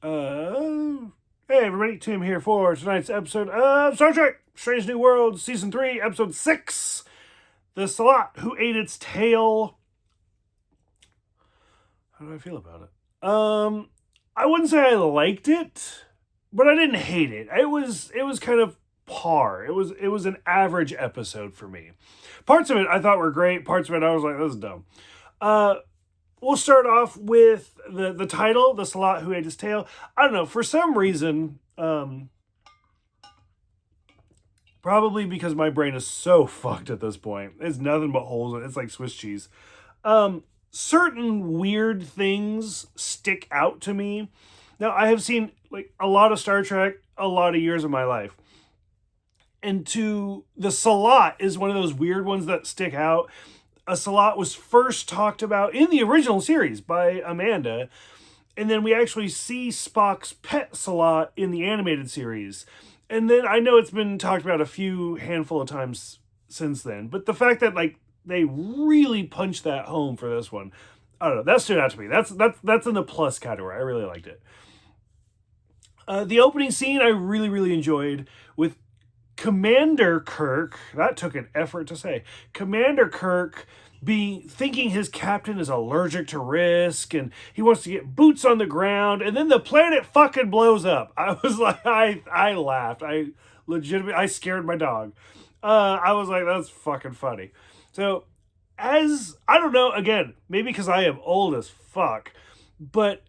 Hey everybody, Tim here for tonight's episode of Star Trek Strange New Worlds, Season 3, Episode 6, The Sehlat Who Ate Its Tail. How do I feel about it? I wouldn't say I liked it, but I didn't hate it. It was kind of par. It was an average episode for me. Parts of it I thought were great, parts of it I was like, this is dumb. We'll start off with the title, The Sehlat Who Ate His Tail. I don't know, for some reason, probably because my brain is so fucked at this point. It's nothing but holes. It's like Swiss cheese. Certain weird things stick out to me. Now, I have seen like a lot of Star Trek a lot of years of my life. And the Sehlat is one of those weird ones that stick out. A Sehlat was first talked about in the original series by Amanda, and then we actually see Spock's pet Sehlat in the animated series. And then I know it's been talked about a handful of times since then, but the fact that like they really punched that home for this one, I don't know, that stood out to me. That's in the plus category. I really liked it. The opening scene I really enjoyed with Commander Kirk. That took an effort to say. Commander Kirk thinking his captain is allergic to risk and he wants to get boots on the ground, and then the planet fucking blows up. I was like, I laughed. I scared my dog. I was like, that's fucking funny. So I don't know, again, maybe because I am old as fuck, but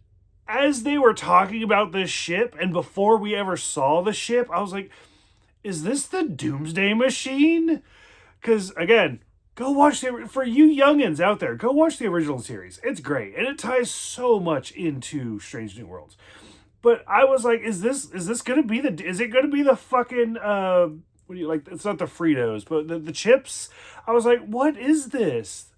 as they were talking about this ship and before we ever saw the ship, I was like, is this the Doomsday Machine? Because, again, go watch for you youngins out there, go watch the original series. It's great, and it ties so much into Strange New Worlds. But I was like, is this going to be the fucking, what do you like? It's not the Fritos, but the chips. I was like, what is this?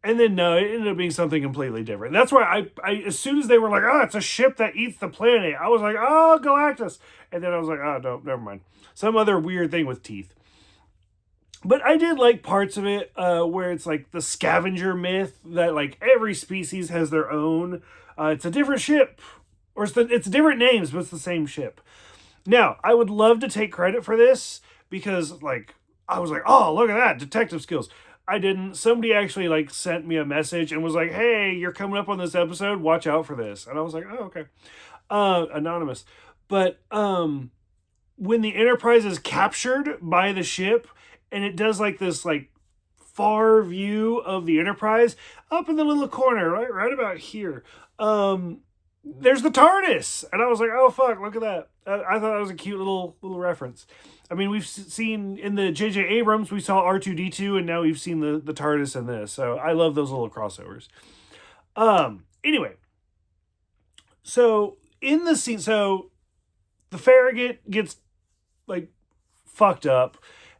And then no, it ended up being something completely different. That's why I as soon as they were like, oh, it's a ship that eats the planet, I was like, oh, Galactus. And then I was like, oh, no, never mind. Some other weird thing with teeth. But I did like parts of it where it's like the scavenger myth that like every species has their own. It's a different ship. Or it's different names, but it's the same ship. Now, I would love to take credit for this because like I was like, oh, look at that, detective skills. I didn't. Somebody actually like sent me a message and was like, hey, you're coming up on this episode, watch out for this. And I was like, oh, okay. Anonymous. But when the Enterprise is captured by the ship and it does like this like far view of the Enterprise up in the little corner, right about here, there's the TARDIS. And I was like, oh fuck, look at that. I thought that was a cute little reference. I mean, we've seen in the J.J. Abrams, we saw R2-D2, and now we've seen the TARDIS in this. So I love those little crossovers. Anyway, so in the scene, so the Farragut gets like fucked up,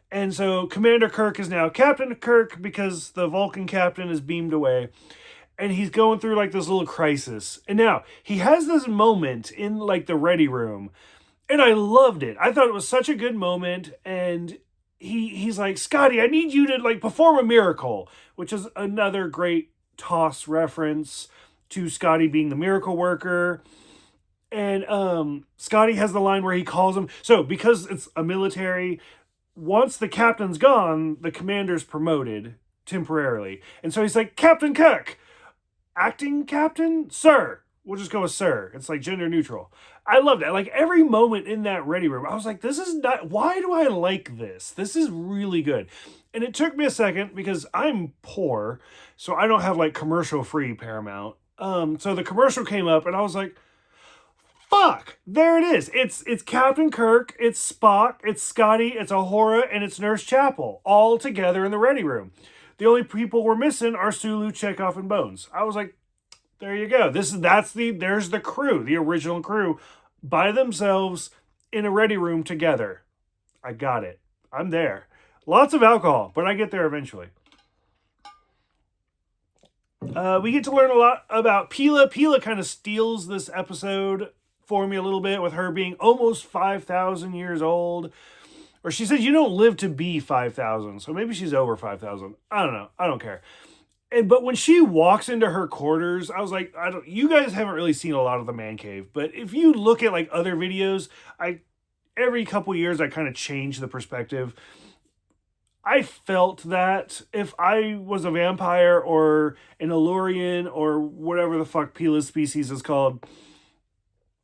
and so Commander Kirk is now Captain Kirk because the Vulcan captain is beamed away, and he's going through like this little crisis. And now he has this moment in like the ready room. And I loved it. I thought it was such a good moment. And he's like, Scotty, I need you to like perform a miracle, which is another great TOS reference to Scotty being the miracle worker. And Scotty has the line where he calls him. So because it's a military, once the captain's gone, the commander's promoted temporarily. And so he's like, Captain Kirk, acting captain, sir. We'll just go with sir. It's like gender neutral. I loved it. Like every moment in that ready room, I was like, this is not, why do I like this? This is really good. And it took me a second because I'm poor, so I don't have like commercial free Paramount. So the commercial came up and I was like, fuck, there it is. It's Captain Kirk, it's Spock, it's Scotty, it's Uhura, and it's Nurse Chapel all together in the ready room. The only people we're missing are Sulu, Chekhov, and Bones. I was like, there you go. There's the crew, the original crew, by themselves in a ready room together. I got it. I'm there. Lots of alcohol, but I get there eventually. We get to learn a lot about Pila. Pila kind of steals this episode for me a little bit with her being almost 5,000 years old. Or she said you don't live to be 5,000, so maybe she's over 5,000. I don't know. I don't care. but when she walks into her quarters, I was like, I don't. You guys haven't really seen a lot of the man cave, but if you look at like other videos, I every couple years I kind of change the perspective. I felt that if I was a vampire or an Allurian or whatever the fuck Pila's species is called,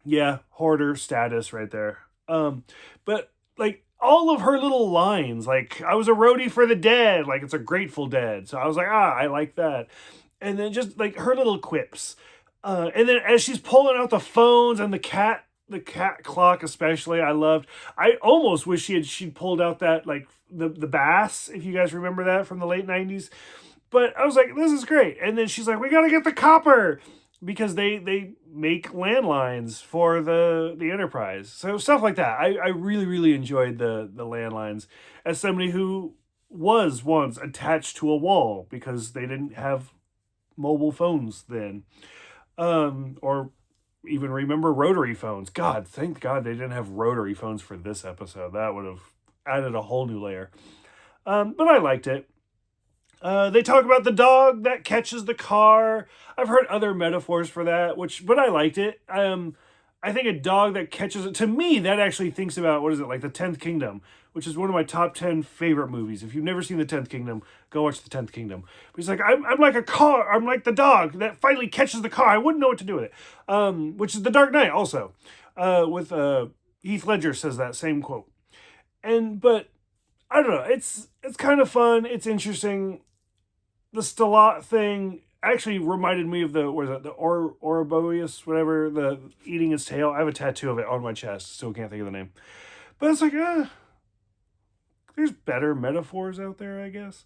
yeah, hoarder status right there. But like all of her little lines, like I was a roadie for the dead, like it's a Grateful Dead. So I was like, I like that. And then just like her little quips. And then as she's pulling out the phones and the cat clock especially, I loved. I almost wish she'd pulled out that like the bass, if you guys remember that from the late 90s. But I was like, this is great. And then she's like, we gotta get the copper because they make landlines for the Enterprise. So stuff like that. I really, really enjoyed the landlines as somebody who was once attached to a wall because they didn't have mobile phones then. Or even remember rotary phones. God, thank God they didn't have rotary phones for this episode. That would have added a whole new layer. But I liked it. They talk about the dog that catches the car. I've heard other metaphors for that, but I liked it. I think a dog that catches it, to me, that actually thinks about, what is it, like the 10th Kingdom, which is one of my top 10 favorite movies. If you've never seen the 10th Kingdom, go watch the 10th Kingdom. But he's like, I'm like a car, I'm like the dog that finally catches the car. I wouldn't know what to do with it. Which is The Dark Knight also. With Heath Ledger says that same quote. But I don't know, it's kind of fun, it's interesting. The Sehlat thing actually reminded me of the Ouroboros, whatever, the eating its tail. I have a tattoo of it on my chest, still can't think of the name. But it's like, there's better metaphors out there, I guess.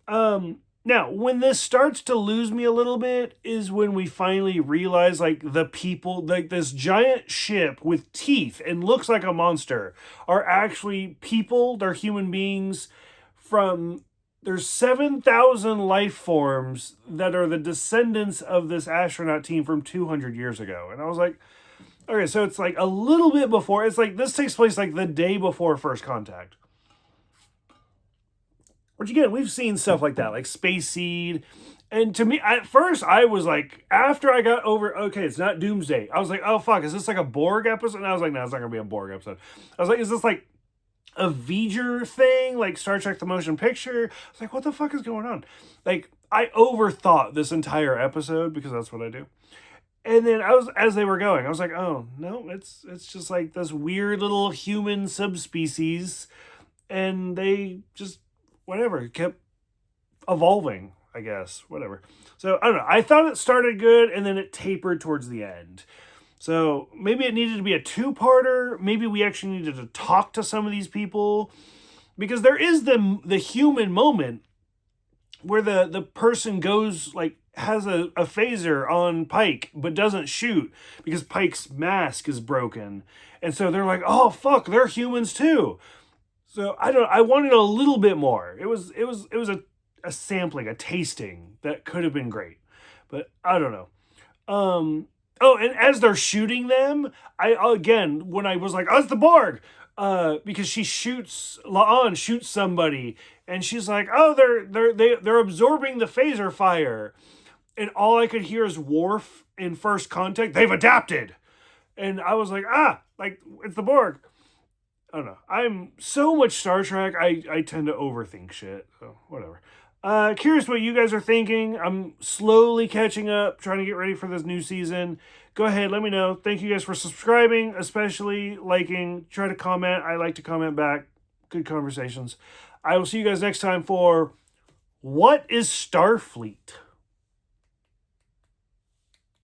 Now, when this starts to lose me a little bit is when we finally realize, like, the people, like this giant ship with teeth and looks like a monster are actually people. They're human beings from... There's 7,000 life forms that are the descendants of this astronaut team from 200 years ago. And I was like, okay, so it's like a little bit before. It's like this takes place like the day before First Contact. Which again, we've seen stuff like that, like Space Seed. And to me, at first, I was like, after I got over, okay, it's not Doomsday. I was like, oh, fuck, is this like a Borg episode? And I was like, no, it's not going to be a Borg episode. I was like, is this like a V'ger thing, like Star Trek the Motion Picture? I was like, what the fuck is going on? Like, I overthought this entire episode because that's what I do. And then as they were going, I was like, oh no, it's just like this weird little human subspecies, and they just whatever kept evolving, I guess, whatever. So I don't know. I thought it started good, and then it tapered towards the end. So maybe it needed to be a two-parter. Maybe we actually needed to talk to some of these people. Because there is the human moment where the person goes, like, has a phaser on Pike, but doesn't shoot because Pike's mask is broken. And so they're like, oh, fuck, they're humans too. So I wanted a little bit more. It was a sampling, a tasting that could have been great. But I don't know. Oh, and as they're shooting them, when I was like, oh, it's the Borg, because La'an shoots somebody, and she's like, oh, they're absorbing the phaser fire, and all I could hear is Worf in First Contact. They've adapted, and I was like, like it's the Borg. I don't know. I'm so much Star Trek. I tend to overthink shit. So whatever. Curious what you guys are thinking. I'm slowly catching up, trying to get ready for this new season. Go ahead, let me know. Thank you guys for subscribing, especially liking. Try to comment. I like to comment back. Good conversations. I will see you guys next time for What is Starfleet?